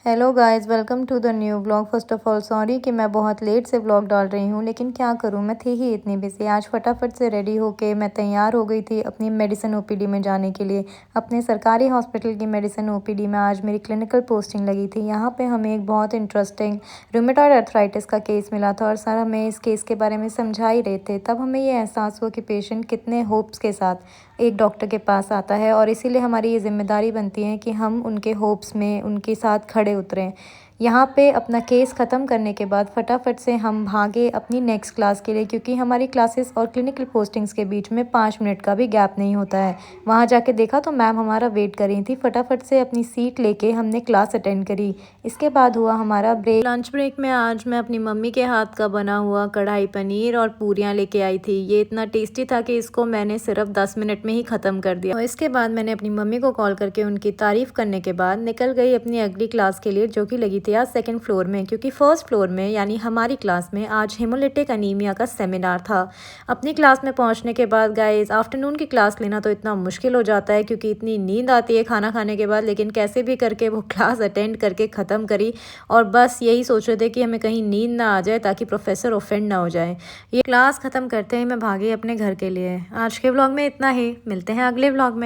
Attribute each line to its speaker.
Speaker 1: Hello guys, welcome to the new vlog. First of all sorry कि मैं बहुत late से व्लॉग डाल रही हूँ, लेकिन क्या करूँ, मैं थी ही इतनी बिजी। आज फटाफट से रेडी होके मैं तैयार हो गई थी अपनी मेडिसिन ओपीडी में जाने के लिए। अपने सरकारी हॉस्पिटल की मेडिसिन ओपीडी में आज मेरी क्लिनिकल पोस्टिंग लगी थी। यहाँ पे हमें एक बहुत इंटरेस्टिंग रूमेटॉइड अर्थराइटिस का केस मिला था और सर हमें इस केस के बारे में समझा ही रहे थे। तब हमें ये एहसास हुआ कि पेशेंट कितने होप्स के साथ एक डॉक्टर के पास आता है, और इसीलिए हमारी ये जिम्मेदारी बनती है कि हम उनके होप्स में उनके साथ खड़े उतरें। यहाँ पे अपना केस ख़त्म करने के बाद फटाफट से हम भागे अपनी नेक्स्ट क्लास के लिए, क्योंकि हमारी क्लासेस और क्लिनिकल पोस्टिंग्स के बीच में 5 मिनट का भी गैप नहीं होता है। वहाँ जाके देखा तो मैम हमारा वेट कर रही थी। फटाफट से अपनी सीट लेके हमने क्लास अटेंड करी। इसके बाद हुआ हमारा ब्रेक। लंच ब्रेक में आज मैं अपनी मम्मी के हाथ का बना हुआ कढ़ाई पनीर और पूरियाँ लेके आई थी। ये इतना टेस्टी था कि इसको मैंने सिर्फ 10 मिनट में ही ख़त्म कर दिया। और इसके बाद मैंने अपनी मम्मी को कॉल करके उनकी तारीफ़ करने के बाद निकल गई अपनी अगली क्लास के लिए, जो कि लगी थी आज सेकंड फ्लोर में, क्योंकि फर्स्ट फ्लोर में यानी हमारी क्लास में आज हेमोलिटिक अनीमिया का सेमिनार था। अपनी क्लास में पहुंचने के बाद गाइस, आफ्टरनून की क्लास लेना तो इतना मुश्किल हो जाता है क्योंकि इतनी नींद आती है खाना खाने के बाद, लेकिन कैसे भी करके वो क्लास अटेंड करके ख़त्म करी। और बस यही सोच रहे थे कि हमें कहीं नींद ना आ जाए ताकि प्रोफेसर ऑफेंड ना हो जाए। ये क्लास ख़त्म करते ही मैं भागी अपने घर के लिए। आज के व्लॉग में इतना ही, मिलते हैं अगले व्लॉग में।